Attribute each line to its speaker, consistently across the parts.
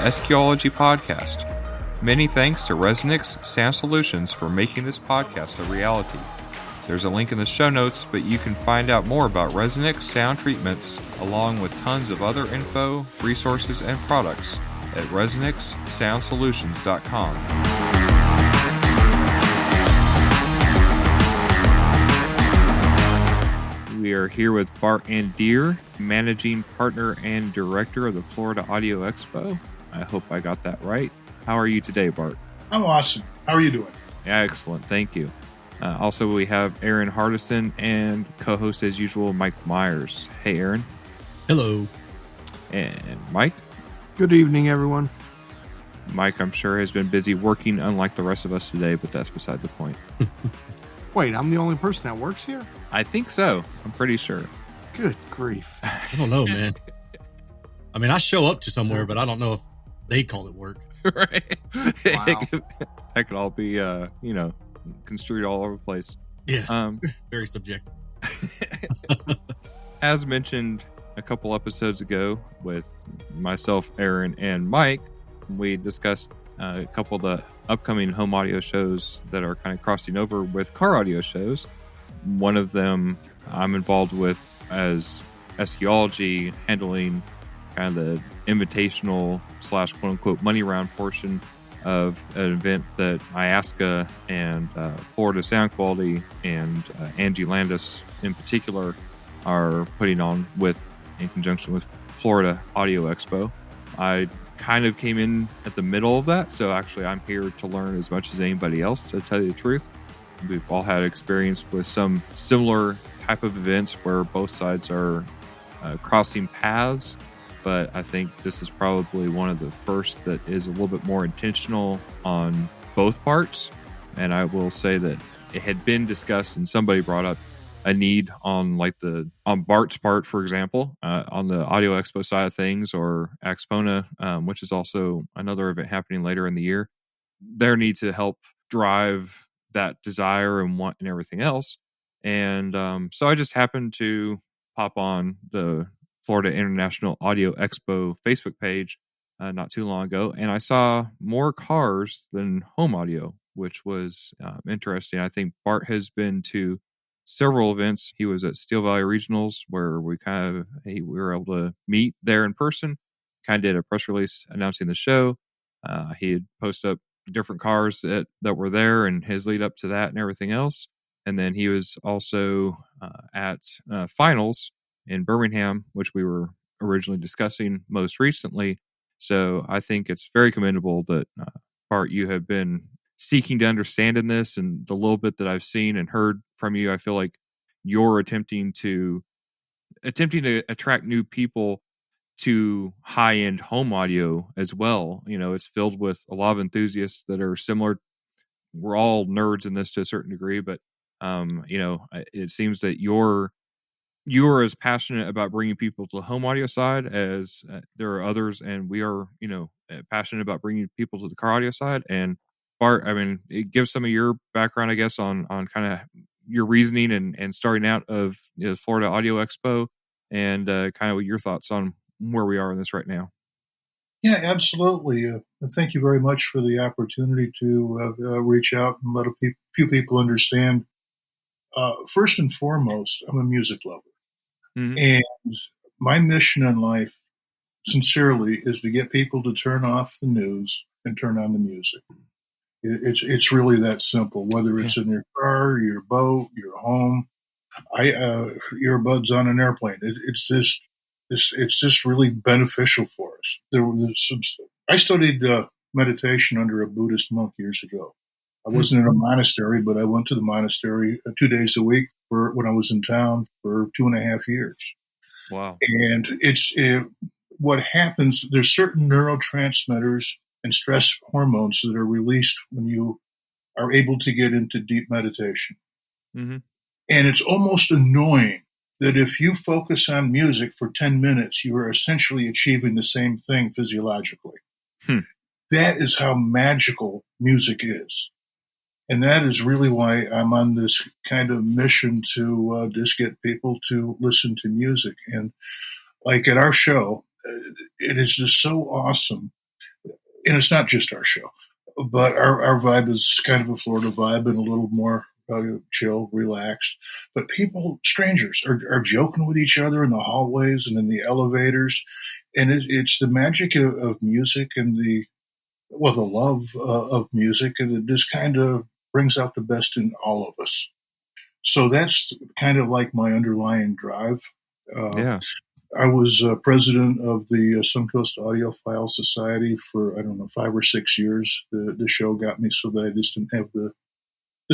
Speaker 1: SQOLOGY Podcast. Many thanks to ResoNix Sound Solutions for making this podcast a reality. There's a link in the show notes, but you can find out more about ResoNix Sound Treatments, along with tons of other info, resources, and products at ResoNixSoundSolutions.com. We are here with Bart Andeer, Managing Partner and Director of the Florida Audio Expo. I hope I got that right. How are you today, Bart?
Speaker 2: I'm awesome. How are you doing?
Speaker 1: Excellent. Thank you. Also, we have Erin Hardison and co-host, as usual, Mike Myers. Hey, Erin.
Speaker 3: Hello.
Speaker 1: And Mike.
Speaker 4: Good evening, everyone.
Speaker 1: Mike, I'm sure, has been busy working, unlike the rest of us today, but that's beside the point.
Speaker 4: Wait, I'm the only person that works here?
Speaker 1: I think so. I'm pretty sure.
Speaker 4: Good grief.
Speaker 3: I don't know, man. I mean, I show up to somewhere, but I don't know if they call it work.
Speaker 1: Right.
Speaker 4: Wow.
Speaker 1: That could all be, construed all over the place.
Speaker 3: Yeah. Very subjective.
Speaker 1: As mentioned a couple episodes ago with myself, Erin, and Mike, we discussed a couple of the upcoming home audio shows that are kind of crossing over with car audio shows. One of them I'm involved with as SQOLOGY, handling kind of the invitational / quote unquote money round portion of an event that IASCA and Florida Sound Quality and Angie Landis in particular are putting on in conjunction with Florida Audio Expo. I kind of came in at the middle of that, so actually I'm here to learn as much as anybody else, to tell you the truth. We've all had experience with some similar type of events where both sides are crossing paths, but I think this is probably one of the first that is a little bit more intentional on both parts. And I will say that it had been discussed, and somebody brought up a need on Bart's part, for example, on the Audio Expo side of things, or Axpona, which is also another event happening later in the year. Their need to help drive that desire and want and everything else. And so I just happened to pop on the Florida International Audio Expo Facebook page not too long ago, and I saw more cars than home audio, which was interesting. I think Bart has been to several events. He was at Steel Valley Regionals, where we were able to meet there in person. Kind of did a press release announcing the show. He had posted up different cars that were there and his lead up to that and everything else. And then he was also at finals in Birmingham, which we were originally discussing most recently. So I think it's very commendable that Bart, you have been seeking to understand in this, and the little bit that I've seen and heard from you, I feel like you're attempting to attract new people to high-end home audio as well. You know, it's filled with a lot of enthusiasts that are similar. We're all nerds in this to a certain degree, but it seems that you're as passionate about bringing people to the home audio side as there are others, and we are, passionate about bringing people to the car audio side. And Bart, I mean, give some of your background, I guess, on kind of your reasoning and starting out of the Florida Audio Expo, and kind of your thoughts on where we are in this right now.
Speaker 2: Yeah, absolutely. Thank you very much for the opportunity to reach out and let a few people understand. First and foremost, I'm a music lover. Mm-hmm. And my mission in life, sincerely, is to get people to turn off the news and turn on the music. It's really that simple, whether it's in your car, your boat, your home, earbuds on an airplane. It's just really beneficial for us. I studied meditation under a Buddhist monk years ago. I wasn't in a monastery, but I went to the monastery 2 days a week when I was in town for 2.5 years.
Speaker 1: Wow.
Speaker 2: And what happens, there's certain neurotransmitters and stress hormones that are released when you are able to get into deep meditation. Mm-hmm. And it's almost annoying that if you focus on music for 10 minutes, you are essentially achieving the same thing physiologically. That is how magical music is. And that is really why I'm on this kind of mission to just get people to listen to music. And like at our show, it is just so awesome and it's not just our show, but our vibe is kind of a Florida vibe and a little more chill, relaxed. But people, strangers, are joking with each other in the hallways and in the elevators. And it's the magic of music and the love of music, and it just kind of brings out the best in all of us. So that's kind of like my underlying drive.
Speaker 1: Yeah.
Speaker 2: I was president of the Suncoast Audiophile Society for, 5 or 6 years. The show got me so that I just didn't have the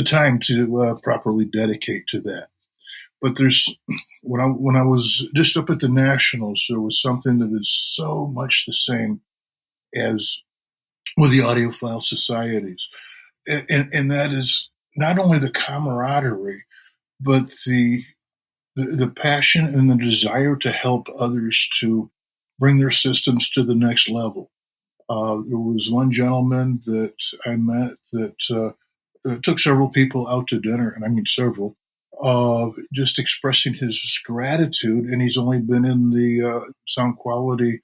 Speaker 2: time to properly dedicate to that. But when I was just up at the Nationals, there was something that is so much the same as with the audiophile societies. And that is not only the camaraderie, but the passion and the desire to help others to bring their systems to the next level. There was one gentleman that I met that took several people out to dinner, and I mean several, just expressing his gratitude. And he's only been in the sound quality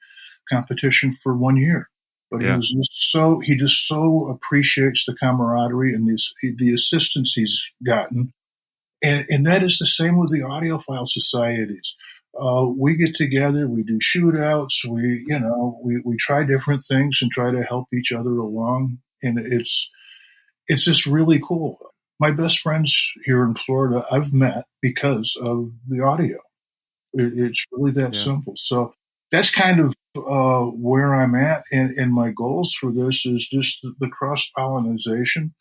Speaker 2: competition for 1 year. But he just so appreciates the camaraderie and the assistance he's gotten. And that is the same with the audiophile societies. We get together, we do shootouts, we try different things and try to help each other along. And it's just really cool. My best friends here in Florida, I've met because of the audio. It's really that simple. So that's kind of where I'm at. And my goals for this is just the cross-pollination.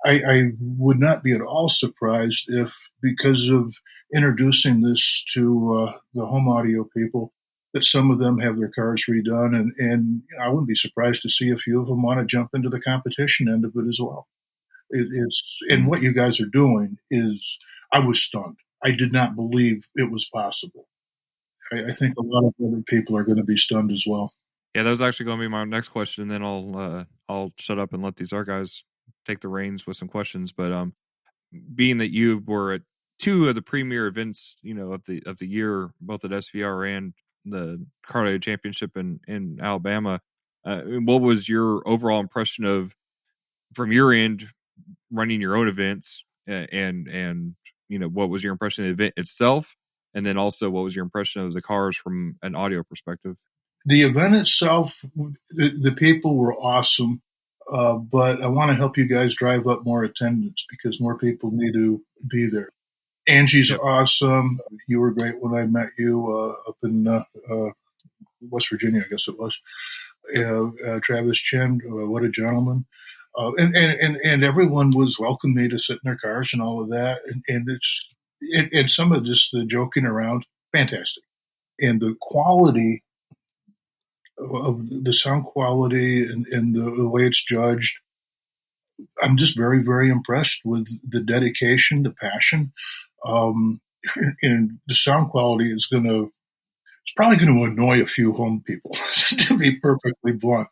Speaker 2: I would not be at all surprised if, because of introducing this to the home audio people, that some of them have their cars redone. And I wouldn't be surprised to see a few of them want to jump into the competition end of it as well. And what you guys are doing is, I was stunned. I did not believe it was possible. I think a lot of other people are going to be stunned as well.
Speaker 1: Yeah, that was actually going to be my next question, and then I'll shut up and let these other guys take the reins with some questions. But being that you were at two of the premier events, of the year, both at SVR and the Car Audio Championship in Alabama, what was your overall impression from your end, running your own events, and what was your impression of the event itself, and then also what was your impression of the cars from an audio perspective?
Speaker 2: The event itself, the people were awesome, but I want to help you guys drive up more attendance because more people need to be there. Angie's awesome. You were great when I met you up in West Virginia, I guess it was. Travis Chen, what a gentleman. And everyone was welcoming me to sit in their cars and all of that. And some of just the joking around, fantastic. And the quality of the sound quality and the way it's judged, I'm just very, very impressed with the dedication, the passion. And the sound quality it's probably going to annoy a few home people, to be perfectly blunt,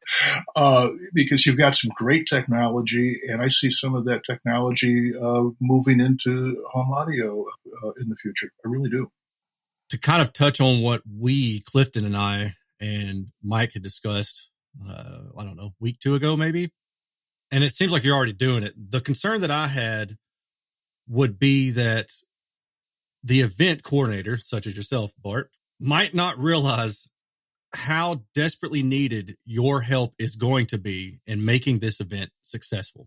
Speaker 2: because you've got some great technology, and I see some of that technology moving into home audio in the future. I really do.
Speaker 3: To kind of touch on what Clifton and I and Mike had discussed, I don't know, week 2 ago maybe, and it seems like you're already doing it. The concern that I had would be that the event coordinator, such as yourself, Bart, might not realize how desperately needed your help is going to be in making this event successful.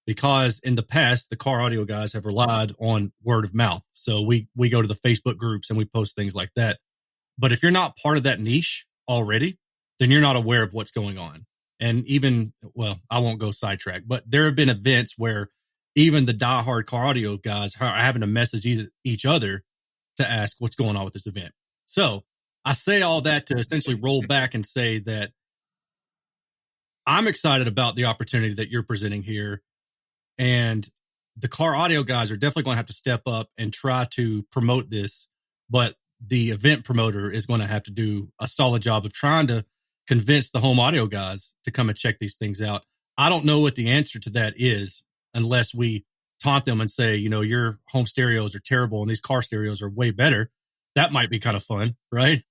Speaker 3: Because in the past, the car audio guys have relied on word of mouth. So we go to the Facebook groups and we post things like that. But if you're not part of that niche already, then you're not aware of what's going on. And even, I won't go sidetrack, but there have been events where even the diehard car audio guys are having to message each other to ask what's going on with this event. So I say all that to essentially roll back and say that I'm excited about the opportunity that you're presenting here. And the car audio guys are definitely going to have to step up and try to promote this. But the event promoter is going to have to do a solid job of trying to convince the home audio guys to come and check these things out. I don't know what the answer to that is unless we taunt them and say, your home stereos are terrible and these car stereos are way better. That might be kind of fun, right?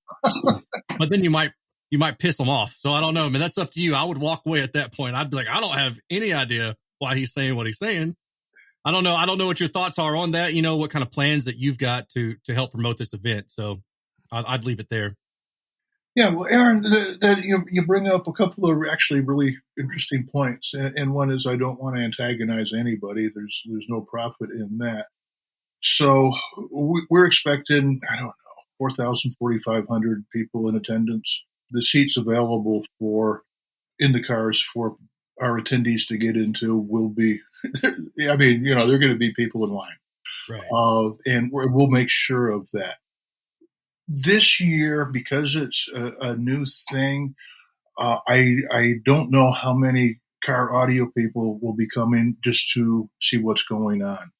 Speaker 3: But then you might you might piss them off. So I don't know. I mean, that's up to you. I would walk away at that point. I'd be like, I don't have any idea why he's saying what he's saying. I don't know. I don't know what your thoughts are on that. What kind of plans that you've got to help promote this event. So I'd leave it there.
Speaker 2: Yeah, well, Erin, you bring up a couple of actually really interesting points, and one is I don't want to antagonize anybody. There's no profit in that. So we're expecting, I don't know, 4,000, 4,500 people in attendance. The seats available in the cars for our attendees to get into will be, I mean, there are going to be people in line.
Speaker 3: Right.
Speaker 2: And we'll make sure of that. This year, because it's a new thing, I don't know how many car audio people will be coming just to see what's going on.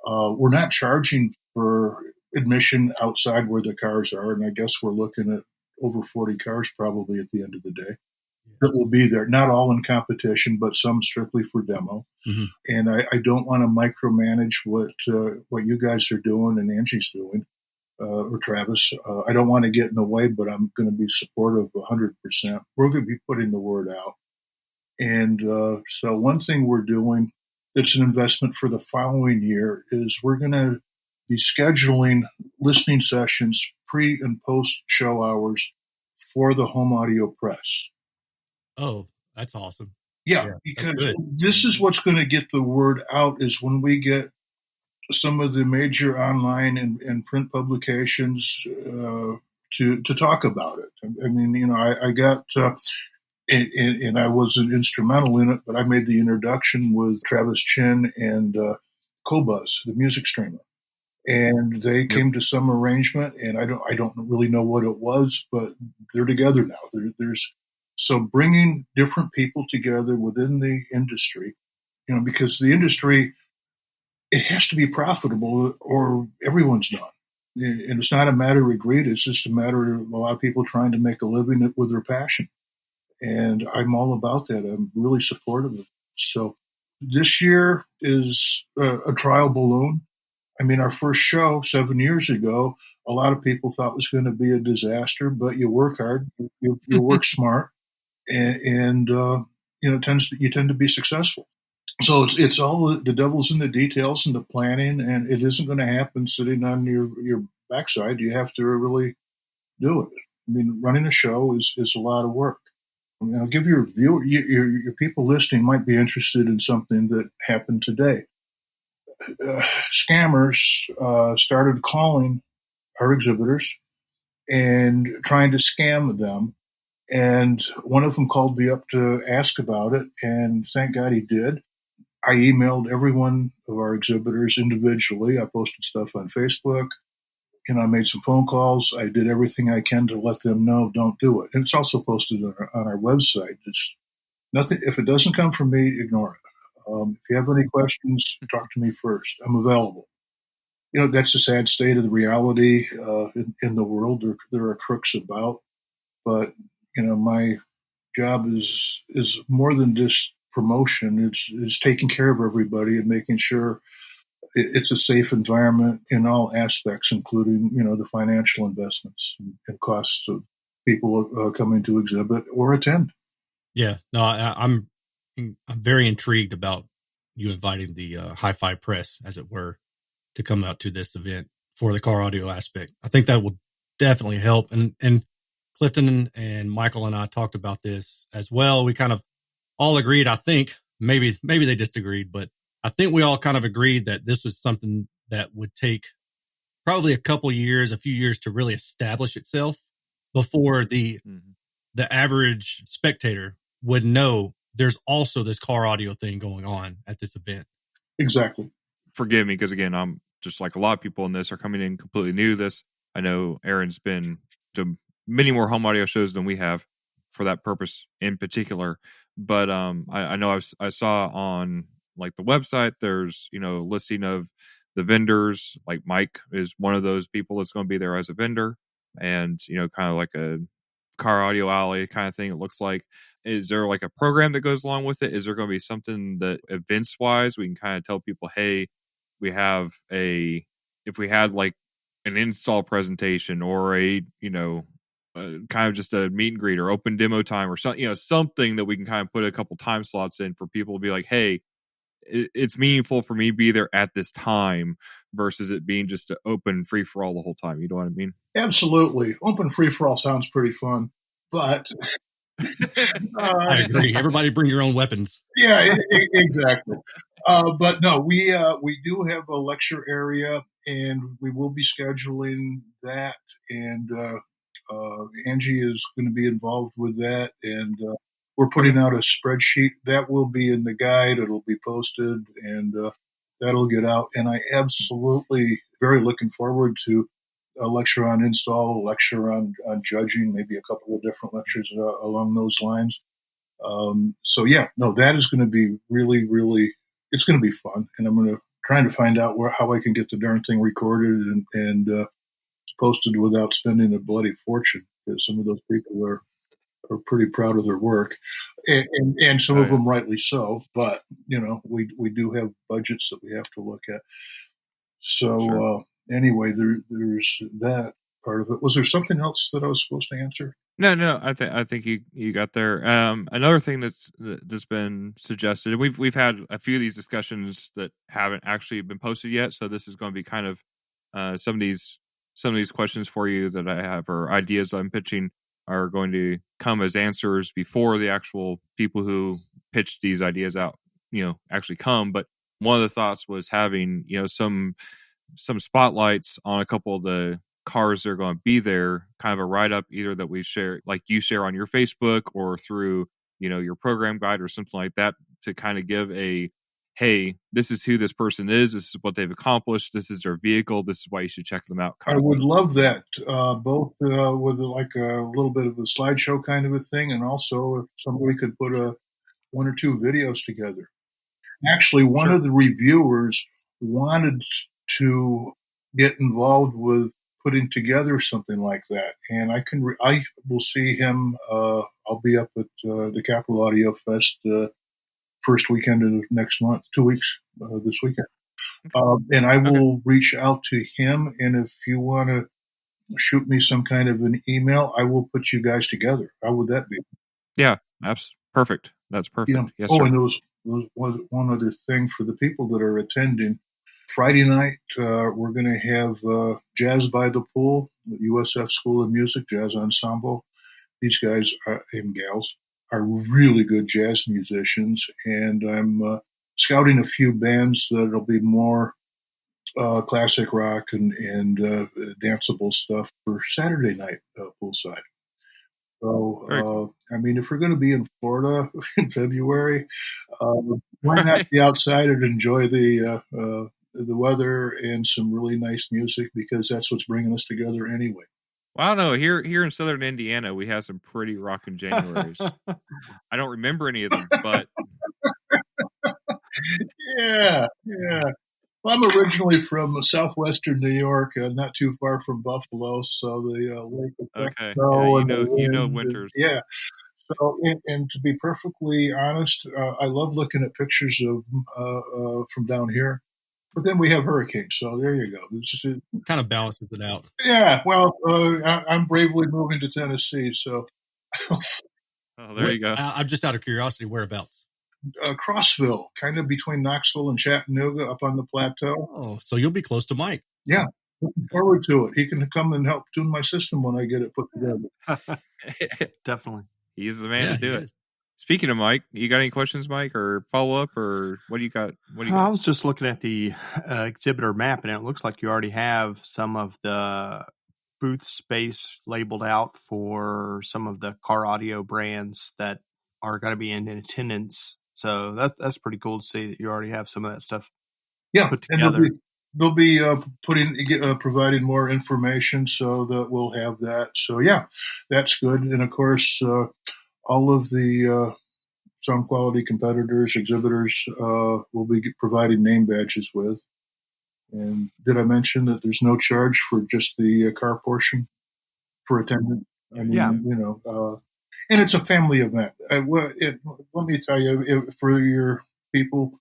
Speaker 2: We're not charging for admission outside where the cars are, and I guess we're looking at over 40 cars probably at the end of the day that will be there. Not all in competition, but some strictly for demo.
Speaker 3: Mm-hmm.
Speaker 2: And I don't want to micromanage what you guys are doing and Angie's doing. Or Travis, I don't want to get in the way, but I'm going to be supportive 100%. We're going to be putting the word out. And so one thing we're doing that's an investment for the following year is we're going to be scheduling listening sessions pre and post show hours for the home audio press.
Speaker 3: Oh, that's awesome.
Speaker 2: Yeah, because this is what's going to get the word out is when we get some of the major online and print publications to talk about it. I mean, I got, and I wasn't instrumental in it, but I made the introduction with Travis Chin and Qobuz, the music streamer. And they came to some arrangement, and I don't really know what it was, but they're together now. So bringing different people together within the industry, because the industry, it has to be profitable or everyone's done. And it's not a matter of greed. It's just a matter of a lot of people trying to make a living with their passion. And I'm all about that. I'm really supportive of it. So this year is a trial balloon. I mean, our first show 7 years ago, a lot of people thought it was going to be a disaster, but you work hard, you work smart, and you tend to be successful. So it's all the devil's in the details and the planning, and it isn't going to happen sitting on your backside. You have to really do it. I mean, running a show is a lot of work. I mean, I'll give your viewer, your people listening might be interested in something that happened today. Scammers started calling our exhibitors and trying to scam them. And one of them called me up to ask about it, and thank God he did. I emailed every one of our exhibitors individually. I posted stuff on Facebook, and I made some phone calls. I did everything I can to let them know, don't do it. And it's also posted on our website. It's nothing. If it doesn't come from me, ignore it. If you have any questions, talk to me first. I'm available. That's a sad state of the reality in the world. There are crooks about, but my job is more than just promotion. It's taking care of everybody and making sure it's a safe environment in all aspects, including the financial investments and costs of people coming to exhibit or attend.
Speaker 3: Yeah, no, I'm very intrigued about you inviting the hi-fi press, as it were, to come out to this event for the car audio aspect. I think that will definitely help. And Clifton and Michael and I talked about this as well. We kind of all agreed, I think, maybe they disagreed, but I think we all kind of agreed that this was something that would take probably a few years to really establish itself before the average spectator would know there's also this car audio thing going on at this event.
Speaker 2: Exactly.
Speaker 1: Forgive me, because again, I'm just like a lot of people in this are coming in completely new to this. I know Erin's been to many more home audio shows than we have for that purpose in particular. But I know I saw on like the website, there's, listing of the vendors. Like Mike is one of those people that's going to be there as a vendor, and, kind of like a car audio alley kind of thing. It looks like, is there like a program that goes along with it? Is there going to be something that events wise, we can kind of tell people, hey, we have if we had like an install presentation or a kind of just a meet and greet or open demo time or something, something that we can kind of put a couple time slots in for people to be like, hey, it's meaningful for me to be there at this time versus it being just an open free for all the whole time. You know what I mean?
Speaker 2: Absolutely. Open free for all sounds pretty fun, but
Speaker 3: I agree. Everybody bring your own weapons.
Speaker 2: Yeah, exactly. But no, we do have a lecture area, and we will be scheduling that. And Angie is going to be involved with that, and we're putting out a spreadsheet that will be in the guide. It'll be posted, and that'll get out. And I absolutely very looking forward to a lecture on install, a lecture on judging, maybe a couple of different lectures along those lines. So yeah, no, that is going to be really, really, it's going to be fun. And I'm going to try to find out how I can get the darn thing recorded and posted without spending a bloody fortune, because some of those people are pretty proud of their work, and some of them rightly so. But we do have budgets that we have to look at. So
Speaker 1: Sure.
Speaker 2: Anyway, there's that part of it. Was there something else that I was supposed to answer?
Speaker 1: No. I think you got there. Another thing that's been suggested, and we've had a few of these discussions that haven't actually been posted yet. So this is going to be kind of some of these questions for you that I have, or ideas I'm pitching, are going to come as answers before the actual people who pitched these ideas out, actually come. But one of the thoughts was having, some spotlights on a couple of the cars that are going to be there, kind of a write-up either that we share, like you share on your Facebook or through, your program guide or something like that, to kind of give a, hey, this is who this person is, this is what they've accomplished, this is their vehicle, this is why you should check them out.
Speaker 2: I would love that, both with like a little bit of a slideshow kind of a thing, and also if somebody could put one or two videos together. Actually, one of the reviewers wanted to get involved with putting together something like that, and I will see him. I'll be up at the Capitol Audio Fest first weekend of next month, 2 weeks this weekend, and I will reach out to him. And if you want to shoot me some kind of an email, I will put you guys together. How would that be?
Speaker 1: Yeah, that's perfect. That's perfect.
Speaker 2: Yeah.
Speaker 1: Yes, sir.
Speaker 2: And there was one other thing for the people that are attending. Friday night, we're going to have Jazz by the Pool, USF School of Music Jazz Ensemble. These guys and gals are really good jazz musicians, and I'm scouting a few bands that'll be more classic rock and danceable stuff for Saturday night poolside. So, if we're going to be in Florida in February, why not be outside and enjoy the weather and some really nice music, because that's what's bringing us together anyway.
Speaker 1: Well, I don't know. Here in Southern Indiana, we have some pretty rockin' Januaries. I don't remember any of them, but
Speaker 2: yeah. Well, I'm originally from southwestern New York, not too far from Buffalo, so the lake.
Speaker 1: Okay, you know winters.
Speaker 2: Yeah. So, and to be perfectly honest, I love looking at pictures of from down here. But then we have hurricanes, so there you go. It
Speaker 3: kind of balances it out.
Speaker 2: Yeah, well, I'm bravely moving to Tennessee, so.
Speaker 1: There you go.
Speaker 3: I'm just out of curiosity, whereabouts?
Speaker 2: Crossville, kind of between Knoxville and Chattanooga, up on the plateau.
Speaker 3: Oh, so you'll be close to Mike.
Speaker 2: Yeah, looking forward to it. He can come and help tune my system when I get it put together.
Speaker 4: Definitely.
Speaker 1: He's the man to do it. Speaking of Mike, you got any questions, Mike, or follow up, or what do you got?
Speaker 4: I was just looking at the exhibitor map, and it looks like you already have some of the booth space labeled out for some of the car audio brands that are going to be in attendance. So that's pretty cool to see that you already have some of that stuff.
Speaker 2: Yeah,
Speaker 4: put together.
Speaker 2: And they'll be providing more information, so that we'll have that. So yeah, that's good. And of course, all of the sound quality competitors, exhibitors, will be providing name badges with. And did I mention that there's no charge for just the car portion for attendance? I mean, and it's a family event. Let me tell you, for your people,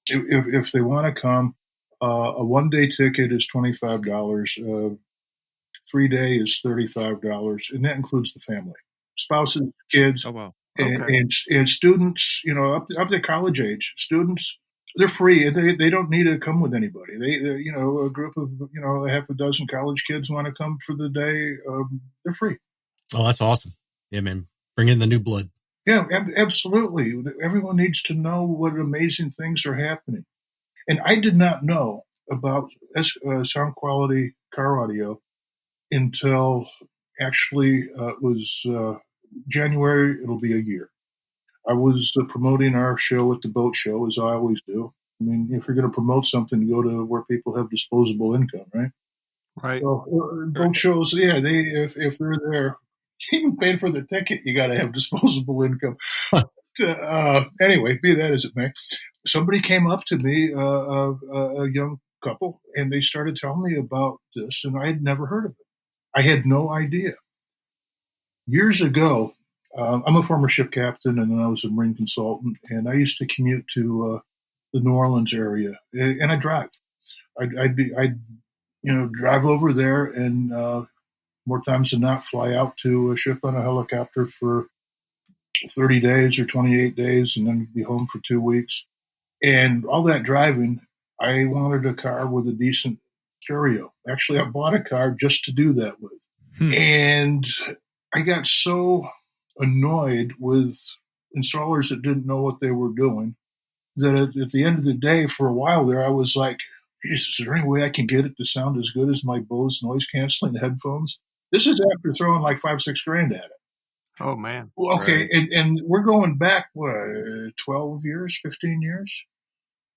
Speaker 2: if they want to come, a one-day ticket is $25. 3-day is $35, and that includes the family, spouses, kids,
Speaker 1: Oh, wow.
Speaker 2: and students. Up to college age students. They're free, and they don't need to come with anybody. They a group of a half a dozen college kids want to come for the day. They're free.
Speaker 3: Oh, that's awesome. Yeah, man. Bring in the new blood.
Speaker 2: Yeah, absolutely. Everyone needs to know what amazing things are happening. And I did not know about sound quality car audio until actually it was January. It'll be a year. I was promoting our show at the boat show, as I always do. I mean, if you're going to promote something, you go to where people have disposable income, right?
Speaker 4: Right.
Speaker 2: So boat shows, yeah, if they're there, even paying for the ticket, you got to have disposable income. Anyway, be that as it may, somebody came up to me, a young couple, and they started telling me about this, and I had never heard of it. I had no idea. Years ago, I'm a former ship captain, and I was a Marine consultant, and I used to commute to the New Orleans area, and I drive. I'd drive over there, and more times than not, fly out to a ship on a helicopter for 30 days or 28 days, and then be home for 2 weeks. And all that driving, I wanted a car with a decent stereo. Actually, I bought a car just to do that with. And I got so annoyed with installers that didn't know what they were doing that at the end of the day, for a while there, I was like, Jesus, is there any way I can get it to sound as good as my Bose noise canceling headphones? This is after throwing like $5,000-6,000 at it.
Speaker 4: Oh, man.
Speaker 2: Okay, right. And we're going back, 12 years, 15 years?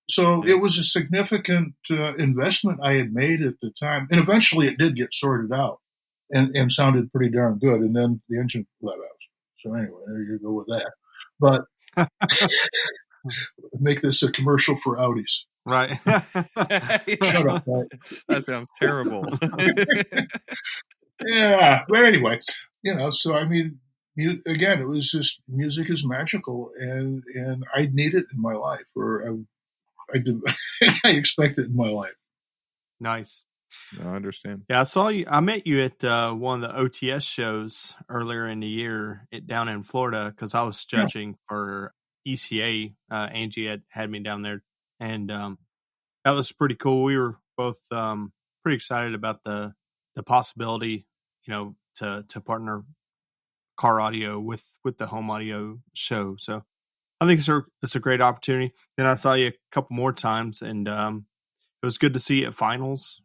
Speaker 2: So it was a significant investment I had made at the time. And eventually it did get sorted out and sounded pretty darn good. And then the engine let out. So anyway, there you go with that. But make this a commercial for Audis.
Speaker 4: Right.
Speaker 2: Shut up, Bart.
Speaker 1: That sounds terrible.
Speaker 2: Yeah. But anyway, so I mean, again, it was just music is magical, and I need it in my life, or I do. I expect it in my life.
Speaker 4: Nice.
Speaker 1: I understand.
Speaker 4: Yeah, I met you at one of the OTS shows earlier in the year down in Florida, because I was judging for ECA. Angie had me down there, and that was pretty cool. We were both pretty excited about the possibility, to partner car audio with the home audio show. So I think it's a great opportunity. Then I saw you a couple more times, and it was good to see you at finals.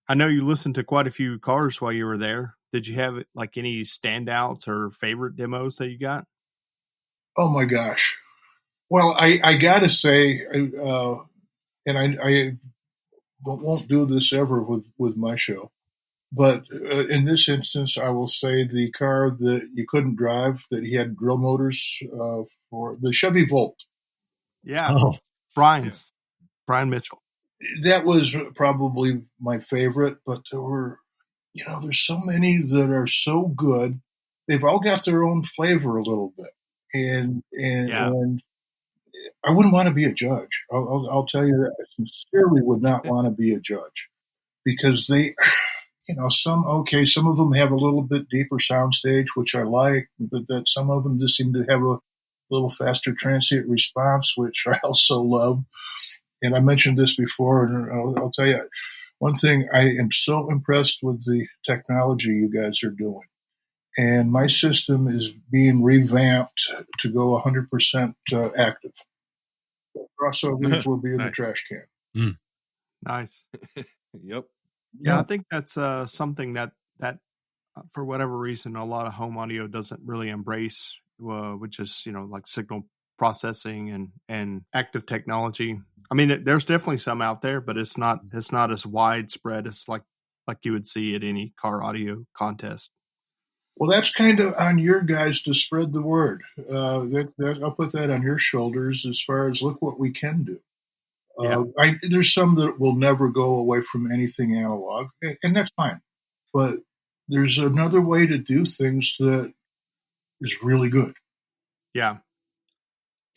Speaker 4: I know you listened to quite a few cars while you were there. Did you have like any standouts or favorite demos that you got?
Speaker 2: Oh my gosh. Well, I gotta say, and I won't do this ever with my show, but in this instance, I will say the car that you couldn't drive, that he had grill motors for, the Chevy Volt.
Speaker 4: Yeah. Brian Mitchell.
Speaker 2: That was probably my favorite, but there were, there's so many that are so good. They've all got their own flavor a little bit. And I wouldn't want to be a judge. I'll tell you that. I sincerely would not want to be a judge, because they, some of them have a little bit deeper soundstage, which I like, but that some of them just seem to have a little faster transient response, which I also love. And I mentioned this before, and I'll tell you one thing. I am so impressed with the technology you guys are doing. And my system is being revamped to go 100% active. Crossovers will be in the trash can.
Speaker 4: Nice.
Speaker 1: Yep.
Speaker 4: Yeah, I think that's something that for whatever reason, a lot of home audio doesn't really embrace, which is, like signal processing and active technology. I mean, there's definitely some out there, but it's not as widespread as like you would see at any car audio contest.
Speaker 2: Well, that's kind of on your guys to spread the word. I'll put that on your shoulders as far as look what we can do. There's some that will never go away from anything analog, and that's fine. But there's another way to do things that is really good.
Speaker 4: Yeah.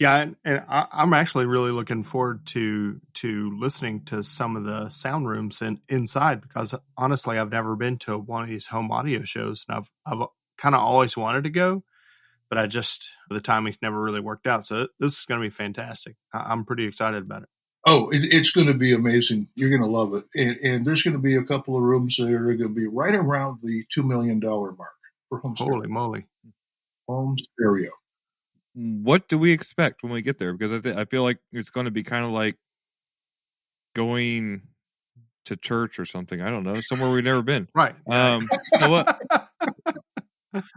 Speaker 4: Yeah, and I'm actually really looking forward to listening to some of the sound rooms inside, because honestly, I've never been to one of these home audio shows, and I've kind of always wanted to go, but the timing's never really worked out. So this is going to be fantastic. I'm pretty excited about it.
Speaker 2: Oh, it's going to be amazing. You're going to love it. And there's going to be a couple of rooms that are going to be right around the $2 million mark for home stereo.
Speaker 4: Holy moly.
Speaker 2: Home stereo.
Speaker 1: What do we expect when we get there? Because I feel like it's going to be kind of like going to church or something. I don't know, somewhere we've never been.
Speaker 4: Right.
Speaker 1: So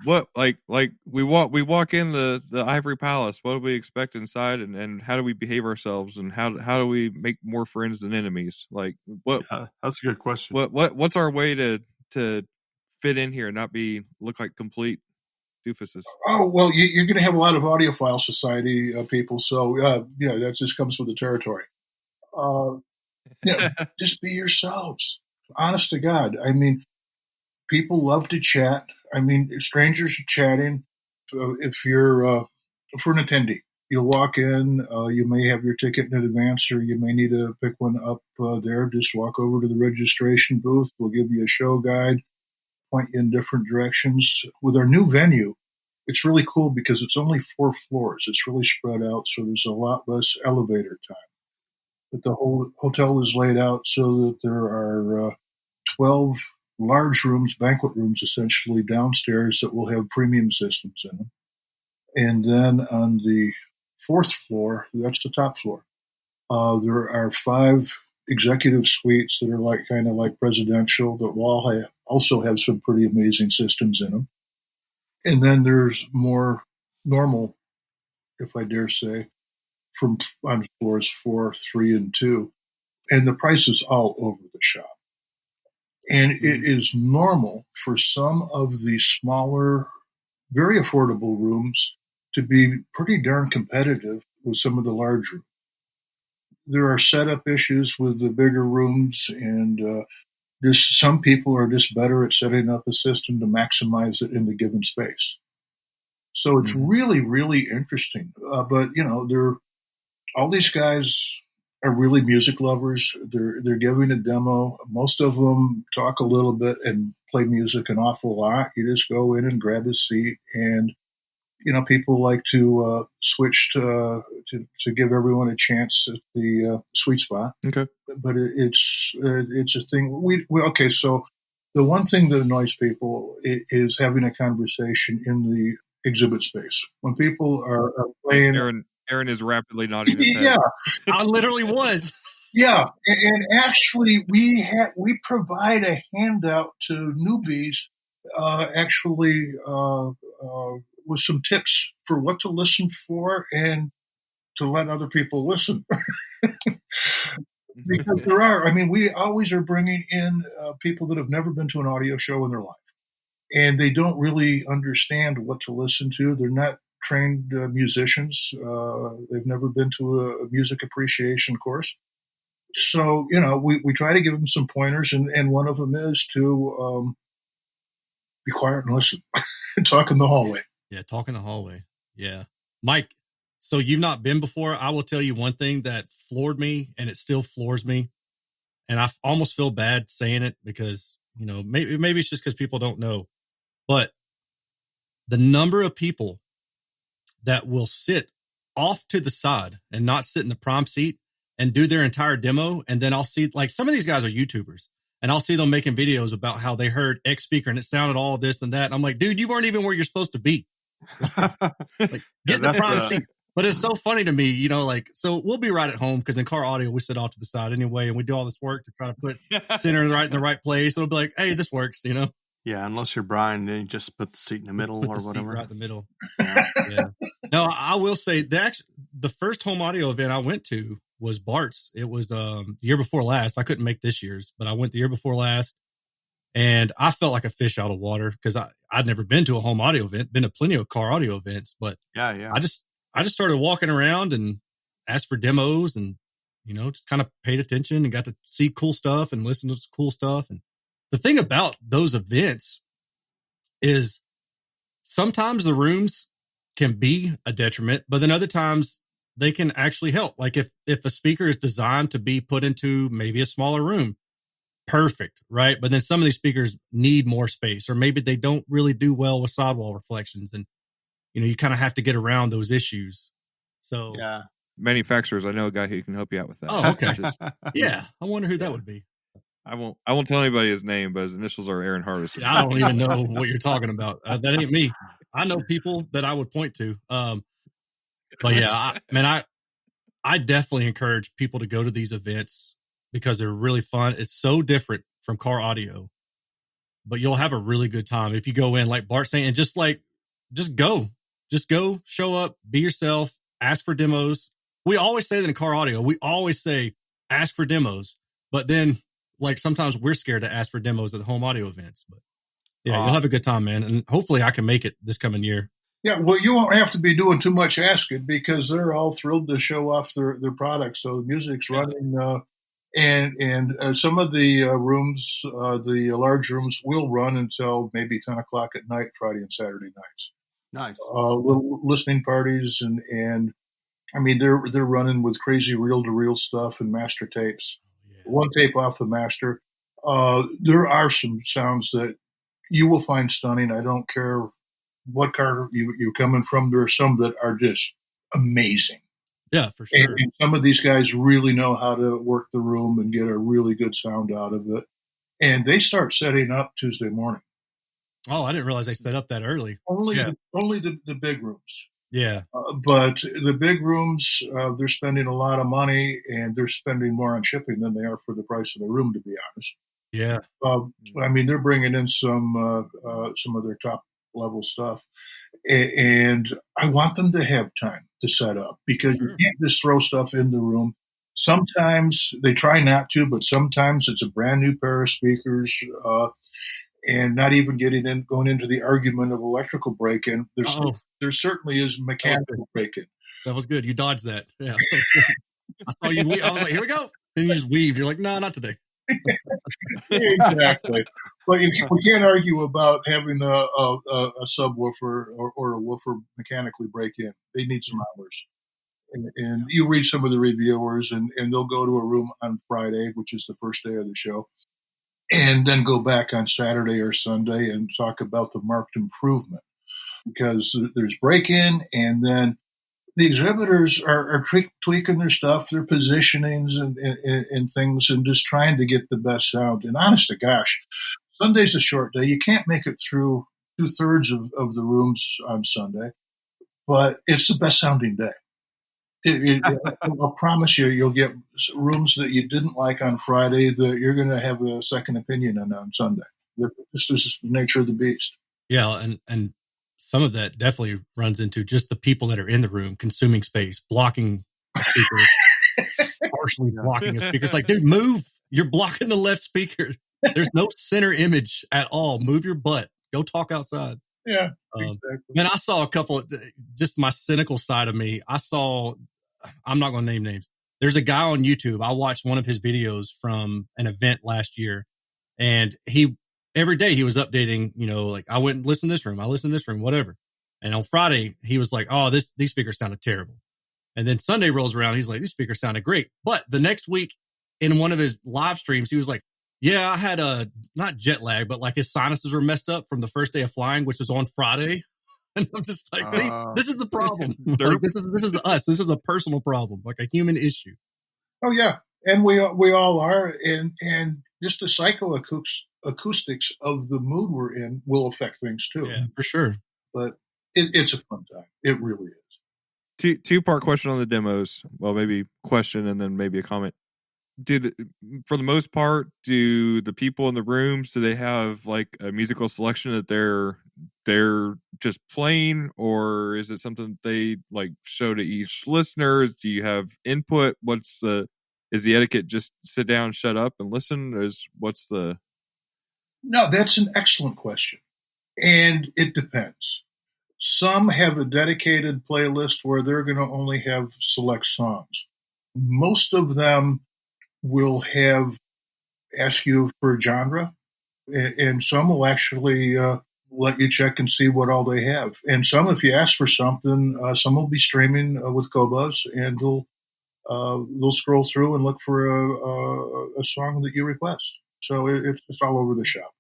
Speaker 1: what like we walk in the Ivory Palace. What do we expect inside, and how do we behave ourselves, and how do we make more friends than enemies? Like what?
Speaker 4: That's a good question.
Speaker 1: What's our way to fit in here and not look like complete doofuses?
Speaker 2: Oh, well, you're going to have a lot of Audiophile Society people, so that just comes with the territory. Just be yourselves. Honest to God. I mean, people love to chat. I mean, strangers are chatting. If you're for an attendee, you'll walk in, you may have your ticket in advance, or you may need to pick one up there. Just walk over to the registration booth. We'll give you a show guide, point you in different directions. With our new venue, it's really cool because it's only 4 floors. It's really spread out, so there's a lot less elevator time. But the whole hotel is laid out so that there are 12 large rooms, banquet rooms, essentially downstairs that will have premium systems in them. And then on the 4th floor, that's the top floor, there are 5 executive suites that are kind of like presidential, that will also have some pretty amazing systems in them. And then there's more normal, if I dare say, on floors 4, 3, and 2. And the price is all over the shop. And it is normal for some of the smaller, very affordable rooms to be pretty darn competitive with some of the large rooms. There are setup issues with the bigger rooms, and some people are just better at setting up a system to maximize it in the given space. So it's really, really interesting. But all these guys are really music lovers. They're giving a demo. Most of them talk a little bit and play music an awful lot. You just go in and grab a seat, and people like to switch to give everyone a chance at the sweet spot.
Speaker 1: Okay,
Speaker 2: but it's a thing. Okay. So the one thing that annoys people is having a conversation in the exhibit space when people are playing.
Speaker 1: Erin is rapidly nodding his head.
Speaker 2: Yeah,
Speaker 3: I literally was.
Speaker 2: Yeah, and actually, we provide a handout to newbies, with some tips for what to listen for and to let other people listen. Because we always are bringing in people that have never been to an audio show in their life, and they don't really understand what to listen to. They're not trained musicians. They've never been to a music appreciation course. So, we try to give them some pointers, and one of them is to be quiet and listen. Talk in the hallway.
Speaker 3: Yeah, talk in the hallway. Yeah. Mike, so you've not been before. I will tell you one thing that floored me, and it still floors me. And I almost feel bad saying it because, maybe it's just because people don't know. But the number of people that will sit off to the side and not sit in the prime seat and do their entire demo. And then I'll see, some of these guys are YouTubers, and I'll see them making videos about how they heard X speaker and it sounded all this and that. And I'm like, dude, you weren't even where you're supposed to be. Get the prime seat. But it's so funny to me, so we'll be right at home because in car audio, we sit off to the side anyway, and we do all this work to try to put center right in the right place. It'll be like, hey, this works,
Speaker 4: Yeah, unless you're Brian, then you just put the seat in the middle or whatever.
Speaker 3: Right in the middle. Yeah. No, I will say the first home audio event I went to was Bart's. It was the year before last. I couldn't make this year's, but I went the year before last, and I felt like a fish out of water because I'd never been to a home audio event. Been to plenty of car audio events, but
Speaker 4: yeah.
Speaker 3: I just started walking around and asked for demos, and just kind of paid attention and got to see cool stuff and listen to some cool stuff. And the thing about those events is sometimes the rooms can be a detriment, but then other times they can actually help. Like if a speaker is designed to be put into maybe a smaller room, perfect, right? But then some of these speakers need more space, or maybe they don't really do well with sidewall reflections. And, you kind of have to get around those issues. So
Speaker 4: Yeah.
Speaker 1: Manufacturers, I know a guy who can help you out with that.
Speaker 3: Oh, okay. Yeah. I wonder who that would be.
Speaker 1: I won't tell anybody his name, but his initials are Erin Hardison.
Speaker 3: I don't even know what you're talking about. That ain't me. I know people that I would point to. But yeah, I definitely encourage people to go to these events because they're really fun. It's so different from car audio, but you'll have a really good time if you go in, like Bart's saying, and just go, show up, be yourself, ask for demos. We always say that in car audio. We always say ask for demos, but then like sometimes we're scared to ask for demos at the home audio events. But yeah, you'll have a good time, man, and hopefully I can make it this coming year.
Speaker 2: Yeah, well, you won't have to be doing too much asking because they're all thrilled to show off their products. So the music's running, and some of the rooms, the large rooms, will run until maybe 10 o'clock at night, Friday and Saturday nights.
Speaker 4: Nice.
Speaker 2: Listening parties, and I mean they're running with crazy reel-to-reel stuff and master tapes. Yeah. One tape off the master. There are some sounds that you will find stunning. I don't care what car you're coming from. There are some that are just amazing.
Speaker 3: Yeah, for sure.
Speaker 2: And some of these guys really know how to work the room and get a really good sound out of it. And they start setting up Tuesday morning.
Speaker 3: Oh, I didn't realize they set up that early.
Speaker 2: Only the big rooms.
Speaker 3: Yeah.
Speaker 2: But the big rooms, they're spending a lot of money, and they're spending more on shipping than they are for the price of the room, to be honest.
Speaker 3: Yeah.
Speaker 2: I mean, they're bringing in some of their top level stuff, and I want them to have time to set up because you can't just throw stuff in the room. Sometimes they try not to, but sometimes it's a brand new pair of speakers, and not even going into the argument of electrical break-in. There certainly is mechanical break-in.
Speaker 3: That was good. You dodged that. Yeah. I saw you. I was like, here we go. And you just weaved. You're like, no, not today.
Speaker 2: Exactly. But we can't argue about having a subwoofer or a woofer mechanically break in. They need some hours. And you read some of the reviewers, and they'll go to a room on Friday, which is the first day of the show, and then go back on Saturday or Sunday and talk about the marked improvement. Because there's break-in, and then the exhibitors are tweaking their stuff, their positionings and things, and just trying to get the best sound. And honest to gosh, Sunday's a short day. You can't make it through 2/3 of the rooms on Sunday, but it's the best sounding day. I'll promise you'll get rooms that you didn't like on Friday that you're going to have a second opinion on Sunday. This is the nature of the beast.
Speaker 3: Yeah, and some of that definitely runs into just the people that are in the room consuming space, blocking a speaker, partially blocking a speaker. It's like, dude, move. You're blocking the left speaker. There's no center image at all. Move your butt. Go talk outside.
Speaker 2: Yeah, exactly.
Speaker 3: Man, I saw a couple, just my cynical side of me. I'm not going to name names. There's a guy on YouTube. I watched one of his videos from an event last year, and every day he was updating, like I went and listened to this room. I listened to this room, whatever. And on Friday, he was like, oh, these speakers sounded terrible. And then Sunday rolls around. He's like, these speakers sounded great. But the next week in one of his live streams, he was like, yeah, I had not jet lag, but like his sinuses were messed up from the first day of flying, which was on Friday. And I'm just like, see, this is the problem. Like, this is us. This is a personal problem, like a human issue.
Speaker 2: Oh yeah. And we all are. And just the psychoacoustics of the mood we're in will affect things too.
Speaker 3: Yeah, for sure.
Speaker 2: But it's a fun time. It really is.
Speaker 1: Two-part question on the demos. Well, maybe question and then maybe a comment. For the most part, do the people in the rooms, do they have like a musical selection that they're just playing, or is it something they like show to each listener? Do you have input? Is the etiquette just sit down, shut up, and listen?
Speaker 2: No, that's an excellent question. And it depends. Some have a dedicated playlist where they're going to only have select songs. Most of them will ask you for genre, and some will actually let you check and see what all they have. And some, if you ask for something, some will be streaming with Qobuz, and they'll scroll through and look for a song that you request. So it's just all over the shop.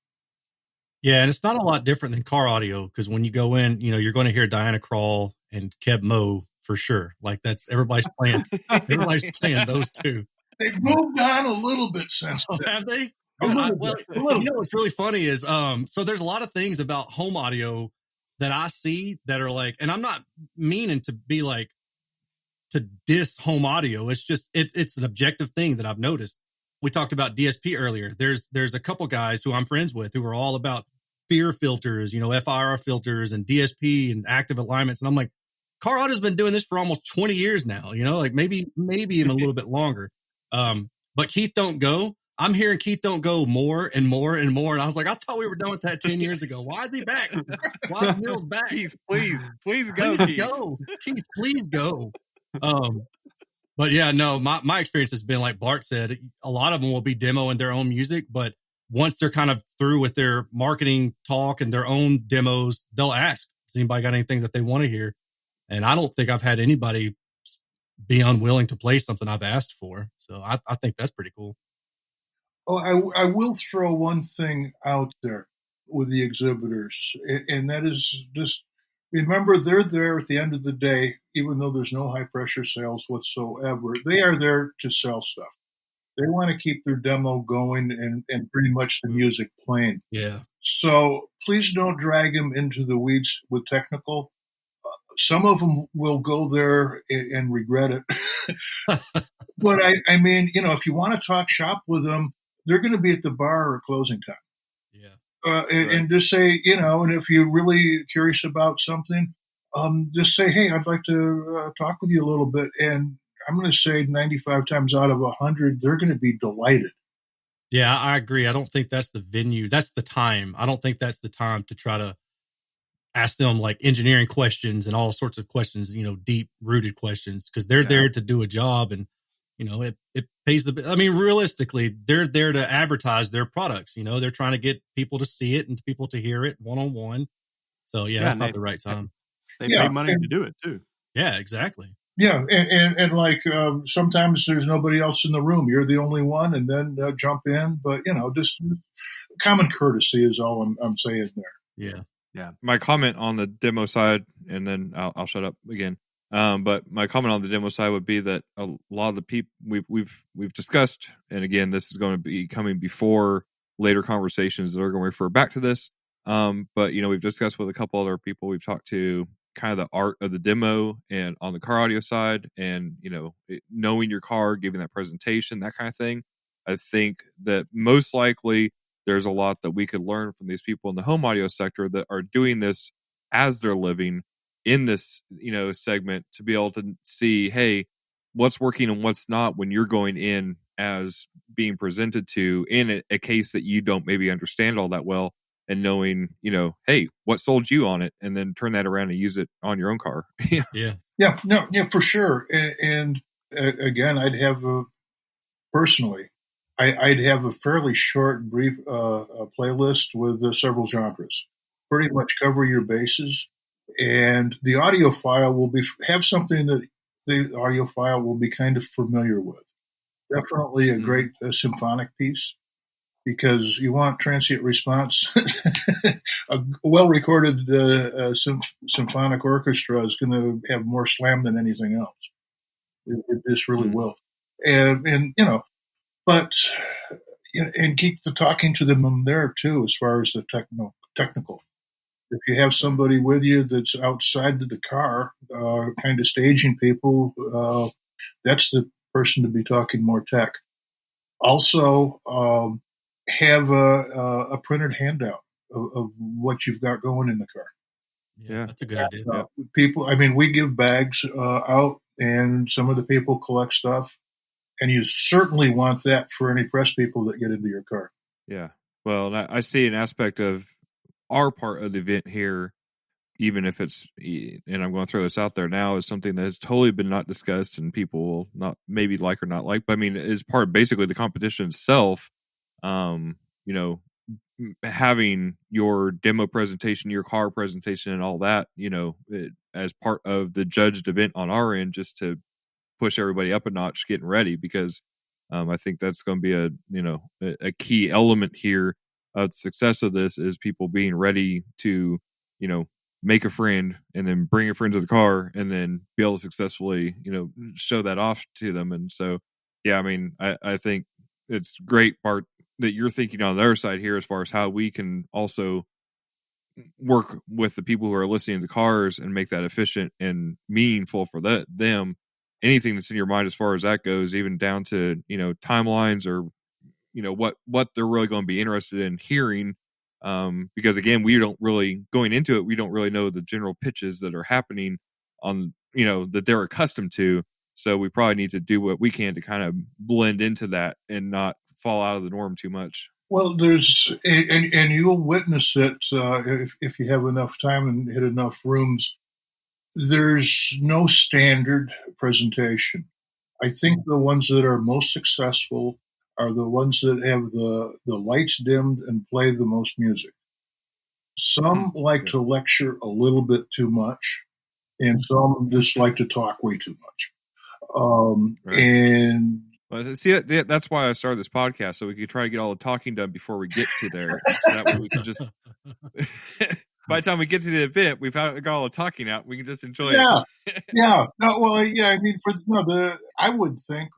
Speaker 3: Yeah, and it's not a lot different than car audio, because when you go in, you're going to hear Diana Krall and Keb Mo for sure. Like that's everybody's playing those two.
Speaker 2: They've moved on a little bit since then.
Speaker 3: Have they?
Speaker 2: Well,
Speaker 3: what's really funny is so there's a lot of things about home audio that I see that are like, and I'm not meaning to be like to diss home audio. It's just it's an objective thing that I've noticed. We talked about DSP earlier. There's a couple guys who I'm friends with who are all about FEAR filters, FIR filters and DSP and active alignments. And I'm like, car audio's been doing this for almost 20 years now, like maybe even a little bit longer. But Keith Don't Go, I'm hearing Keith Don't Go more and more and more. And I was like, I thought we were done with that 10 years ago. Why is he back? Why is Mills back?
Speaker 1: Keith, please go.
Speaker 3: Please go. Keith, please go. But yeah, no, my experience has been like Bart said, a lot of them will be demoing their own music, but once they're kind of through with their marketing talk and their own demos, they'll ask, has anybody got anything that they want to hear? And I don't think I've had anybody be unwilling to play something I've asked for. So I think that's pretty cool.
Speaker 2: Oh, I will throw one thing out there with the exhibitors, and that is just remember they're there at the end of the day, even though there's no high pressure sales whatsoever. They are there to sell stuff. They want to keep their demo going and pretty much the music playing.
Speaker 3: Yeah.
Speaker 2: So please don't drag them into the weeds with technical. Some of them will go there and regret it. But I mean, if you want to talk shop with them, they're going to be at the bar at closing time.
Speaker 3: Yeah.
Speaker 2: And just say, and if you're really curious about something, just say, hey, I'd like to talk with you a little bit. And I'm going to say 95 times out of 100, they're going to be delighted.
Speaker 3: Yeah, I agree. I don't think that's the venue. That's the time. I don't think that's the time to try to ask them like engineering questions and all sorts of questions, deep rooted questions, because they're there to do a job, and it pays realistically, they're there to advertise their products. They're trying to get people to see it and people to hear it one-on-one. So that's not the right time.
Speaker 4: They pay money to do it too.
Speaker 3: Yeah, exactly.
Speaker 2: Yeah. And like, sometimes there's nobody else in the room. You're the only one, and then jump in. But, just common courtesy is all I'm saying there.
Speaker 3: Yeah.
Speaker 1: Yeah. My comment on the demo side, and then I'll shut up again. But my comment on the demo side would be that a lot of the people we've discussed, and again, this is going to be coming before later conversations that are going to refer back to this. But we've discussed with a couple other people we've talked to kind of the art of the demo and on the car audio side, and knowing your car, giving that presentation, that kind of thing. I think that most likely there's a lot that we could learn from these people in the home audio sector that are doing this as they're living in this, segment, to be able to see, hey, what's working and what's not when you're going in as being presented to in a case that you don't maybe understand all that well, and knowing, hey, what sold you on it, and then turn that around and use it on your own car.
Speaker 3: Yeah,
Speaker 2: for sure. And again, I'd have personally, I'd have a fairly short, brief playlist with several genres. Pretty much cover your bases, and the audio file will have something that the audio file will be kind of familiar with. Definitely a great symphonic piece, because you want transient response. A well-recorded symphonic orchestra is going to have more slam than anything else. It just really will. And but and keep the talking to them there too, as far as the technical. If you have somebody with you that's outside of the car, kind of staging people, that's the person to be talking more tech. Also, have a printed handout of what you've got going in the car.
Speaker 3: Yeah, that's a good idea.
Speaker 2: People, we give bags out, and some of the people collect stuff, and you certainly want that for any press people that get into your car.
Speaker 1: Yeah. Well, I see an aspect of our part of the event here, even if it's, and I'm going to throw this out there now, is something that has totally been not discussed, and people will not maybe like or not like, but is part of basically the competition itself. having your demo presentation, your car presentation, and all that, as part of the judged event on our end, just to push everybody up a notch, getting ready, because I think that's going to be a key element here of the success of this, is people being ready to, make a friend and then bring a friend to the car and then be able to successfully, show that off to them. And so, yeah, I mean, I think it's great, Bart, that you're thinking on the other side here as far as how we can also work with the people who are listening to the cars and make that efficient and meaningful for them. Anything that's in your mind as far as that goes, even down to, timelines or, what they're really going to be interested in hearing. Because again, going into it, we don't really know the general pitches that are happening on, that they're accustomed to. So we probably need to do what we can to kind of blend into that and not fall out of the norm too much.
Speaker 2: Well, and you'll witness it if you have enough time and hit enough rooms. There's no standard presentation. I think the ones that are most successful are the ones that have the lights dimmed and play the most music. Some like to lecture a little bit too much, and some just like to talk way too much.
Speaker 1: Right.
Speaker 2: And
Speaker 1: see, that's why I started this podcast, so we could try to get all the talking done before we get to there. So that way we can just, by the time we get to the event, we've got all the talking out. We can just enjoy it.
Speaker 2: Yeah. No, well, yeah. I mean, I would think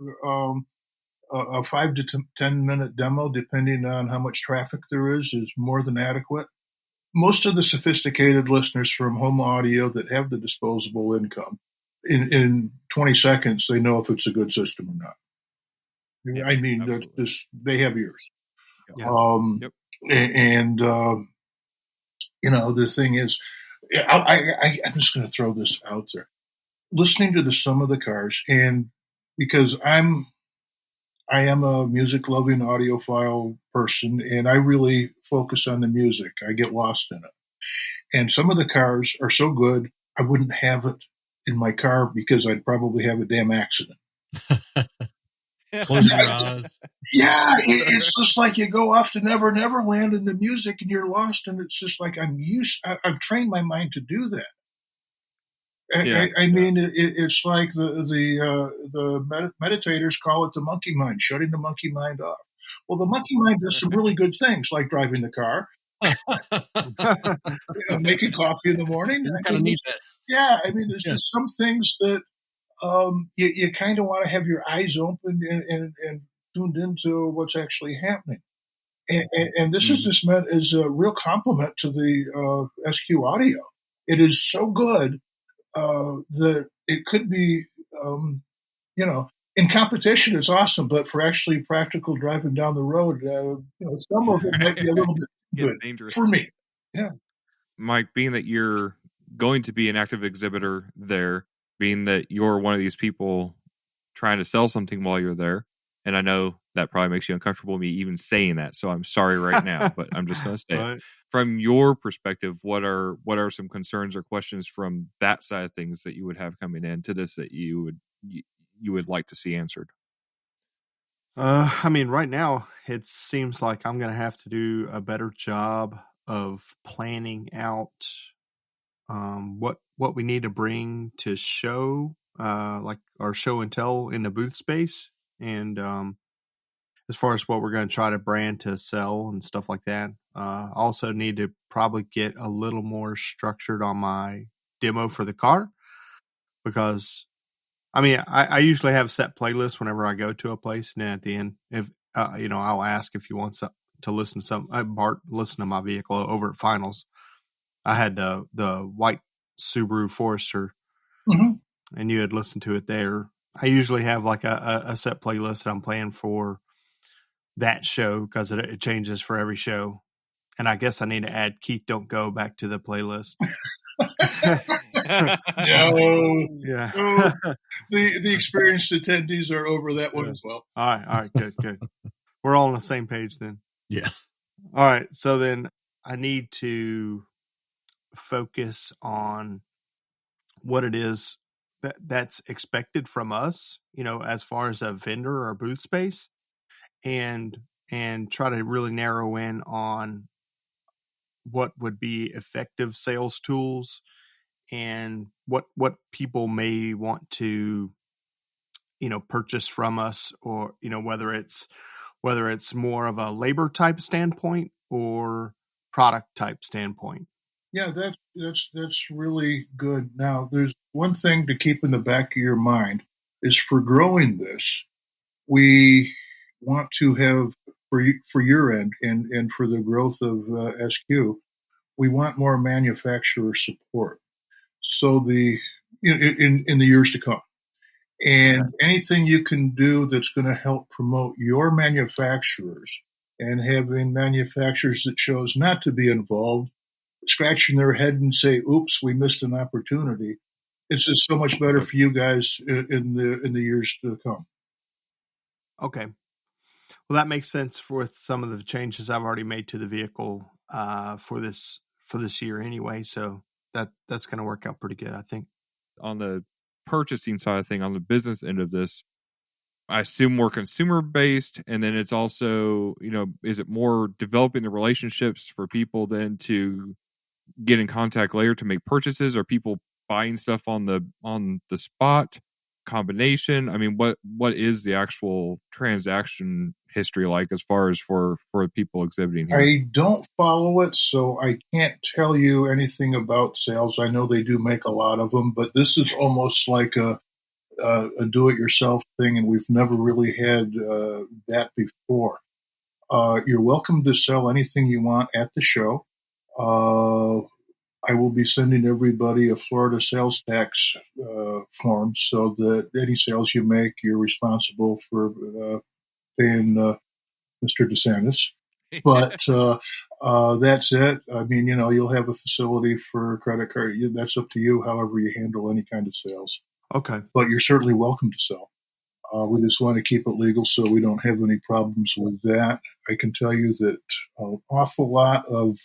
Speaker 2: a 5 to 10 minute demo, depending on how much traffic there is more than adequate. Most of the sophisticated listeners from home audio that have the disposable income, in 20 seconds, they know if it's a good system or not.
Speaker 1: Yeah,
Speaker 2: I mean,
Speaker 1: absolutely.
Speaker 2: that's just, they have ears.
Speaker 1: Yeah.
Speaker 2: And the thing is, I'm just going to throw this out there. Listening to the sum of the cars, and because I am a music-loving audiophile person, and I really focus on the music. I get lost in it. And some of the cars are so good, I wouldn't have it in my car because I'd probably have a damn accident.
Speaker 3: Close your eyes.
Speaker 2: Yeah, it's just like you go off to Never Neverland in the music and you're lost, and it's just like I've trained my mind to do that. I mean, it's like the meditators call it the monkey mind, shutting the monkey mind off. Well, the monkey mind does some really good things, like driving the car, making coffee in the morning.
Speaker 3: You kind of need that.
Speaker 2: Yeah, I mean, there's just some things that you kind of want to have your eyes open and tuned into what's actually happening. And this is just meant as a real compliment to the SQ Audio. It is so good that it could be, in competition, it's awesome, but for actually practical driving down the road, some of it might be a little bit good
Speaker 1: dangerous
Speaker 2: for me. Yeah.
Speaker 1: Mike, being that you're going to be an active exhibitor there, being that you're one of these people trying to sell something while you're there, and I know that probably makes you uncomfortable, me even saying that, so I'm sorry right now, but I'm just going to say it. From your perspective, what are some concerns or questions from that side of things that you would have coming into this that you would like to see answered?
Speaker 4: I mean, right now it seems like I'm going to have to do a better job of planning out what we need to bring to show, like our show and tell in the booth space, and as far as what we're going to try to brand to sell and stuff like that. Also need to probably get a little more structured on my demo for the car, because I mean, I usually have set playlists whenever I go to a place, and then at the end, if I'll ask if you want to listen to some. Bart listened to my vehicle over at Finals. I had the white Subaru Forester, and you had listened to it there. I usually have like a set playlist that I'm playing for that show, because it changes for every show. And I guess I need to add Keith Don't Go back to the playlist.
Speaker 2: No. The experienced attendees are over that one as well.
Speaker 4: All right, good. We're all on the same page then.
Speaker 3: Yeah.
Speaker 4: All right, so then I need to focus on what it is that's expected from us, as far as a vendor or booth space, and try to really narrow in on what would be effective sales tools and what people may want to, purchase from us, or, whether it's more of a labor type standpoint or product type standpoint.
Speaker 2: Yeah, that's really good. Now, there's one thing to keep in the back of your mind is for growing this, we want to have for your end and for the growth of SQ, we want more manufacturer support. So in the years to come, and anything you can do that's going to help promote your manufacturers and having manufacturers that chose not to be involved, scratching their head and say, "Oops, we missed an opportunity." It's just so much better for you guys in the years to come.
Speaker 4: Okay. Well, that makes sense with some of the changes I've already made to the vehicle for this year anyway. So that's going to work out pretty good, I think.
Speaker 1: On the purchasing side of thing, on the business end of this, I assume more consumer based, and then it's also, is it more developing the relationships for people then to get in contact later to make purchases, or people buying stuff on the spot? Combination? I mean, what is the actual transaction history like as far as for people exhibiting here?
Speaker 2: I don't follow it, so I can't tell you anything about sales. I know they do make a lot of them, but this is almost like a do-it-yourself thing, and we've never really had that before. You're welcome to sell anything you want at the show. I will be sending everybody a Florida sales tax form so that any sales you make, you're responsible for paying Mr. DeSantis. But that's it. I mean, you'll have a facility for credit card. That's up to you, however you handle any kind of sales.
Speaker 4: Okay.
Speaker 2: But you're certainly welcome to sell. We just want to keep it legal so we don't have any problems with that. I can tell you that an awful lot of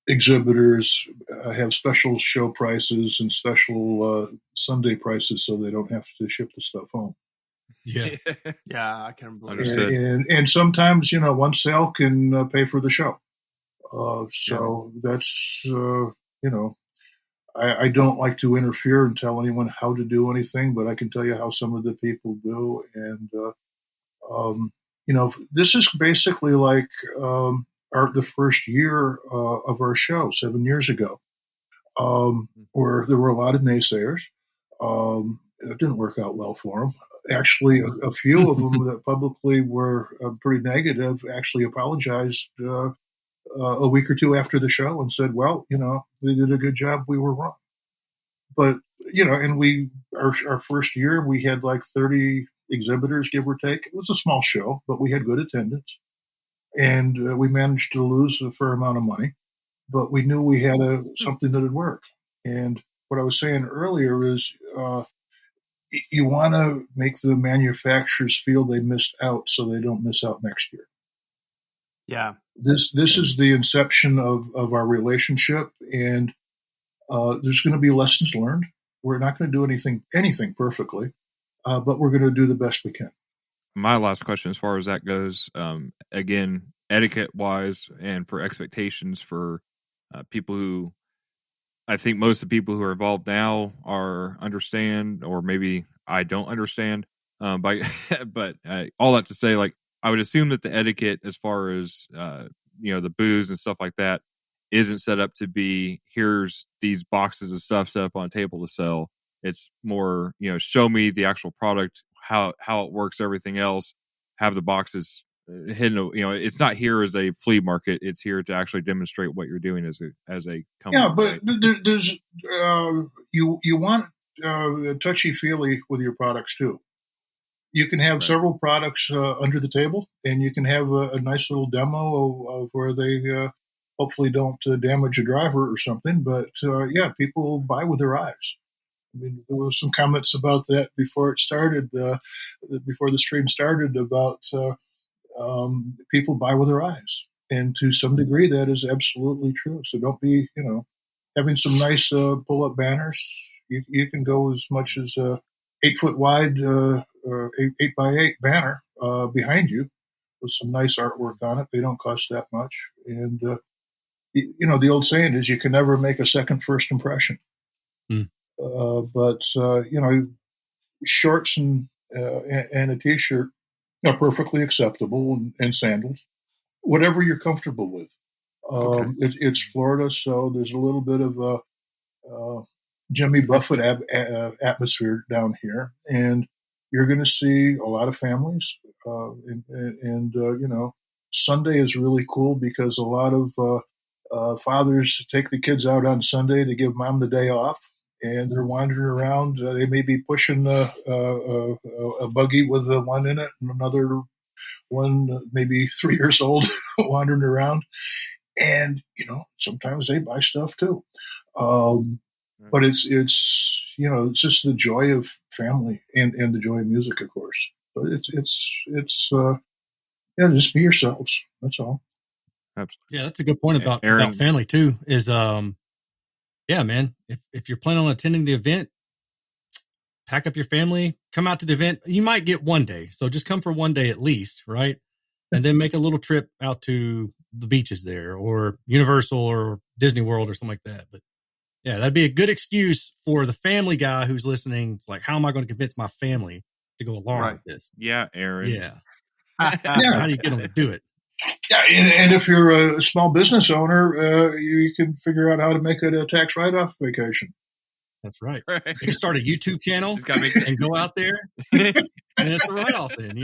Speaker 2: exhibitors have special show prices and special Sunday prices so they don't have to ship the stuff home.
Speaker 3: Yeah.
Speaker 4: Yeah, I can believe
Speaker 1: Understood.
Speaker 2: And sometimes, one sale can pay for the show. That's, I don't like to interfere and tell anyone how to do anything, but I can tell you how some of the people do. And, this is basically like the first year of our show 7 years ago, where there were a lot of naysayers. It didn't work out well for them. Actually, a few of them that publicly were pretty negative actually apologized a week or two after the show and said, well, they did a good job. We were wrong. But, and our first year, we had like 30 exhibitors, give or take. It was a small show, but we had good attendance. And we managed to lose a fair amount of money. But we knew we had something that would work. And what I was saying earlier is you want to make the manufacturers feel they missed out so they don't miss out next year.
Speaker 4: Yeah.
Speaker 2: This is the inception of our relationship, and there's going to be lessons learned. We're not going to do anything perfectly, but we're going to do the best we can.
Speaker 1: My last question, as far as that goes, again, etiquette-wise and for expectations for people who, I think most of the people who are involved now understand, or maybe I don't understand. But all that to say, like, I would assume that the etiquette, as far as the booze and stuff like that, isn't set up to be, here's these boxes of stuff set up on a table to sell. It's more, show me the actual product, how it works, everything else. Have the boxes hidden. It's not here as a flea market. It's here to actually demonstrate what you're doing as a company.
Speaker 2: Yeah, but there's you want touchy feely with your products too. You can have several products under the table, and you can have a nice little demo of where they hopefully don't damage a driver or something. But people buy with their eyes. I mean, there were some comments about that before it started, before the stream started, about people buy with their eyes. And to some degree, that is absolutely true. So don't be, having some nice pull-up banners. You can go as much as 8 foot wide, 8 by 8 banner behind you. with some nice artwork on it. They don't cost that much. And, the old saying is you can never make a second first impression. But shorts and a T-shirt are perfectly acceptable, and sandals, whatever you're comfortable with.
Speaker 4: Okay.
Speaker 2: It's Florida, so there's a little bit of a Jimmy Buffett atmosphere down here, and you're going to see a lot of families. Sunday is really cool because a lot of fathers take the kids out on Sunday to give mom the day off, and they're wandering around. They may be pushing a buggy with one in it, and another one maybe 3 years old wandering around. And, sometimes they buy stuff too. But it's just the joy of family and the joy of music, of course. But just be yourselves. That's all.
Speaker 1: Absolutely.
Speaker 3: Yeah, that's a good point about family too. Is man, if you're planning on attending the event, pack up your family, come out to the event. You might get one day, so just come for one day at least, right? And then make a little trip out to the beaches there, or Universal or Disney World or something like that. But yeah, that'd be a good excuse for the family guy who's listening. It's like, how am I going to convince my family to go along with this?
Speaker 1: Yeah, Erin.
Speaker 3: Yeah. How do you get them to do it?
Speaker 2: Yeah, and if you're a small business owner, you can figure out how to make it a tax write-off vacation.
Speaker 3: That's right. You start a YouTube channel and go out there, and it's a write-off then,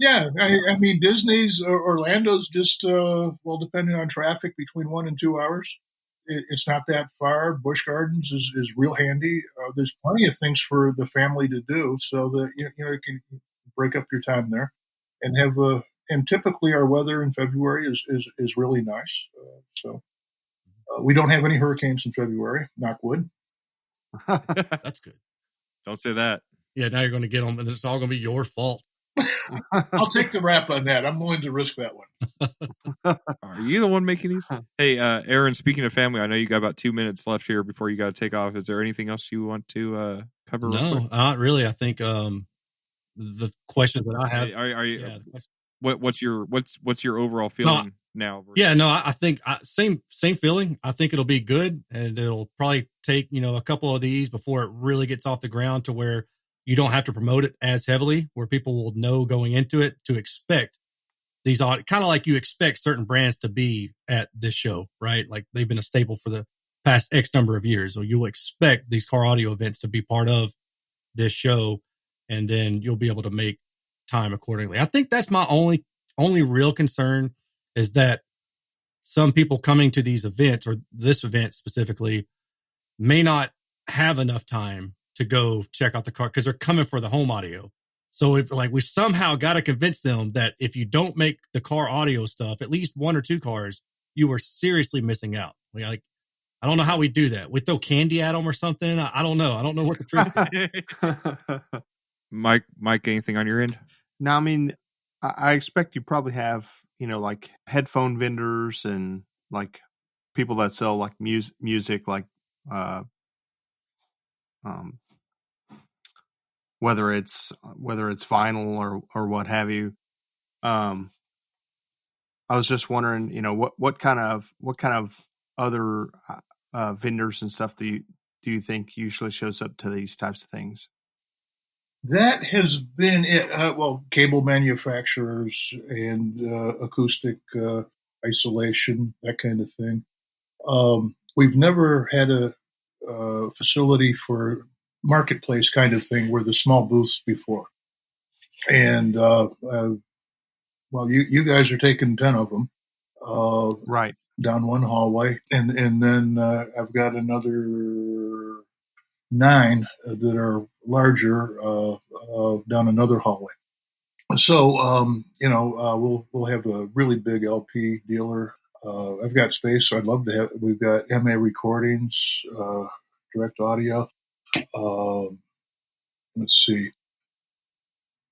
Speaker 2: Yeah, I mean, Disney's Orlando's just, depending on traffic, between 1 and 2 hours. It's not that far. Busch Gardens is real handy. There's plenty of things for the family to do, so that you can break up your time there, and have and typically our weather in February is really nice. So we don't have any hurricanes in February, knock wood.
Speaker 3: That's good.
Speaker 1: Don't say that.
Speaker 3: Yeah, now you're going to get them, and it's all going to be your fault.
Speaker 2: I'll take the rap on that. I'm willing to risk that one.
Speaker 1: Are you the one making these? Hey, Erin, speaking of family, I know you got about 2 minutes left here before you got to take off. Is there anything else you want to cover?
Speaker 3: No, not really. I think the questions that I have.
Speaker 1: Are you? Yeah, what's your overall feeling now?
Speaker 3: Yeah, no, I think same feeling. I think it'll be good, and it'll probably take a couple of these before it really gets off the ground to where you don't have to promote it as heavily, where people will know going into it to expect these kind of like you expect certain brands to be at this show, right? Like they've been a staple for the past X number of years. So you'll expect these car audio events to be part of this show, and then you'll be able to make time accordingly. I think that's my only real concern, is that some people coming to these events, or this event specifically, may not have enough time to go check out the car because they're coming for the home audio. So if we somehow got to convince them that if you don't make the car audio stuff, at least 1 or 2 cars, you are seriously missing out. I don't know how we do that. We throw candy at them or something. I don't know. I don't know what the trick is.
Speaker 1: Mike, anything on your end?
Speaker 4: No, I mean, I expect you probably have, like headphone vendors and like people that sell like music, like, whether it's vinyl or what have you. I was just wondering, what kind of other vendors and stuff do you think usually shows up to these types of things?
Speaker 2: That has been it. Cable manufacturers and acoustic isolation, that kind of thing. We've never had a facility for marketplace kind of thing where the small booths before. And, you guys are taking 10 of them.
Speaker 4: Right.
Speaker 2: Down one hallway. And then I've got another 9 that are larger down another hallway. So, we'll have a really big LP dealer. I've got space, so I'd love to have. We've got MA recordings, direct audio. Let's see.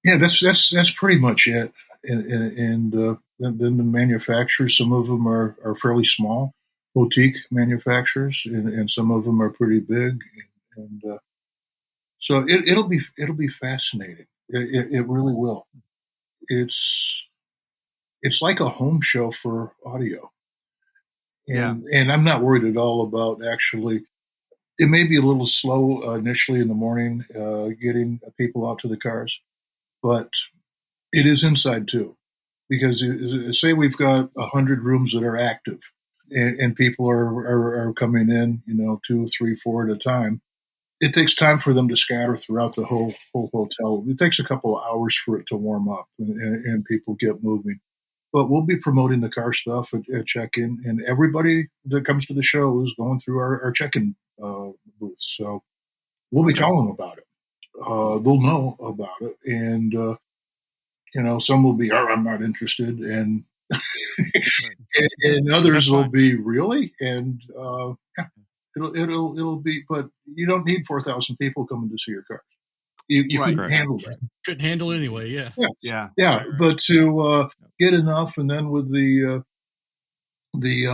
Speaker 2: Yeah, that's pretty much it. And then the manufacturers, some of them are fairly small, boutique manufacturers, and some of them are pretty big. And so it'll be fascinating. It really will. It's it's like a home show for audio.
Speaker 4: Yeah.
Speaker 2: And I'm not worried at all about actually. It may be a little slow initially in the morning getting people out to the cars, but it is inside too. Because say we've got 100 rooms that are active, and people are coming in, 2, 3, 4 at a time. It takes time for them to scatter throughout the whole hotel. It takes a couple of hours for it to warm up and people get moving. But we'll be promoting the car stuff at check-in, and everybody that comes to the show is going through our check-in booths. So we'll be telling them about it. They'll know about it, and some will be, I'm not interested, and and others will be really, and it'll be. But you don't need 4,000 people coming to see your cars. You couldn't handle that.
Speaker 3: Couldn't handle it anyway. Yeah.
Speaker 2: Yes. Yeah. But to get enough, and then with the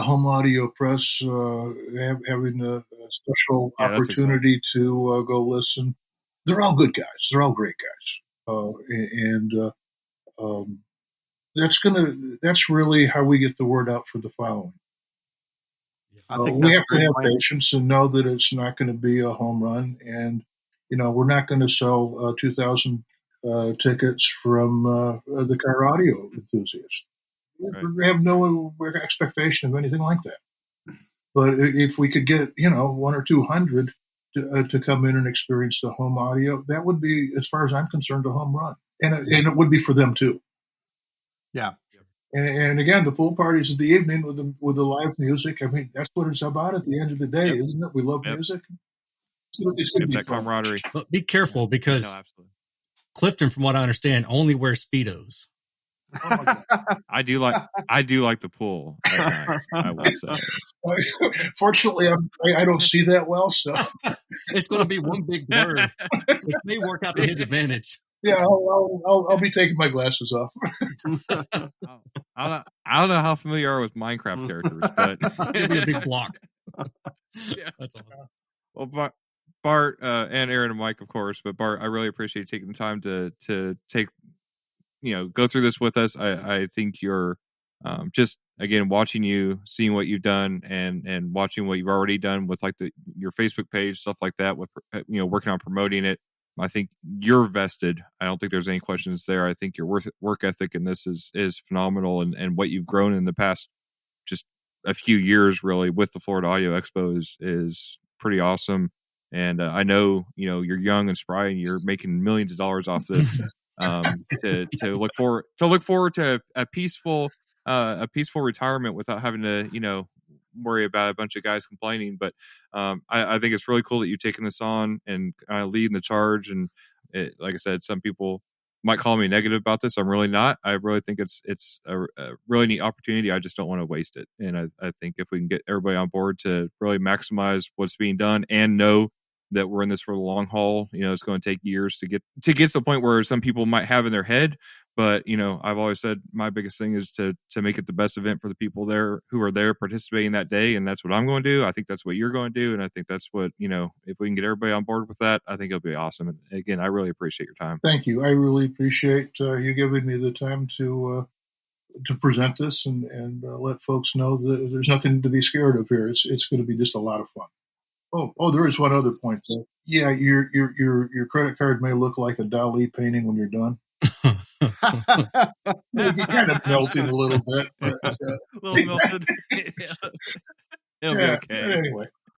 Speaker 2: home audio press having a special opportunity to go listen. They're all good guys. They're all great guys, that's really how we get the word out for the following.
Speaker 4: I think
Speaker 2: we have to have patience and know that it's not going to be a home run, and we're not going to sell 2,000 tickets from the car audio enthusiast. Right. We have no expectation of anything like that. But if we could get 1 or 200 to come in and experience the home audio, that would be, as far as I'm concerned, a home run, and it would be for them too.
Speaker 4: Yeah.
Speaker 2: And again, the pool parties of the evening with the live music. I mean, that's what it's about at the end of the day, isn't it? We love music. It's going to be that
Speaker 1: camaraderie.
Speaker 3: But be careful because Clifton, from what I understand, only wears Speedos.
Speaker 2: Oh
Speaker 1: I do like the pool. I will say.
Speaker 2: Fortunately, I don't see that well, so
Speaker 3: it's going to be one big blur, which may work out to his advantage.
Speaker 2: Yeah, I'll be taking my glasses off.
Speaker 1: I don't know how familiar you are with Minecraft characters, but
Speaker 3: it'll be a big block.
Speaker 1: Yeah, that's awesome. Well, Bart and Erin and Mike, of course, but Bart, I really appreciate you taking the time to take, go through this with us. I think you're just, again, watching you, seeing what you've done, and watching what you've already done with like your Facebook page, stuff like that, with working on promoting it. I think you're vested. I don't think there's any questions there. I think your work ethic in this is phenomenal, and what you've grown in the past just a few years really with the Florida Audio Expo is pretty awesome. And I know you're young and spry, and you're making millions of dollars off this. To look forward to a peaceful retirement without having to worry about a bunch of guys complaining. But I think it's really cool that you've taken this on and leading the charge. And like I said, some people might call me negative about this. I'm really not. I really think it's a really neat opportunity. I just don't want to waste it. And I think if we can get everybody on board to really maximize what's being done and know that we're in this for the long haul, it's going to take years to get to the point where some people might have in their head. But, I've always said my biggest thing is to make it the best event for the people there who are there participating that day. And that's what I'm going to do. I think that's what you're going to do. And I think that's what, if we can get everybody on board with that, I think it'll be awesome. And again, I really appreciate your time.
Speaker 2: Thank you. I really appreciate you giving me the time to present this and let folks know that there's nothing to be scared of here. It's going to be just a lot of fun. Oh, there is one other point. Yeah, your credit card may look like a Dali painting when you're done. You're kind of melting a little bit. But,
Speaker 1: a little melted. It'll be okay.
Speaker 2: Anyway,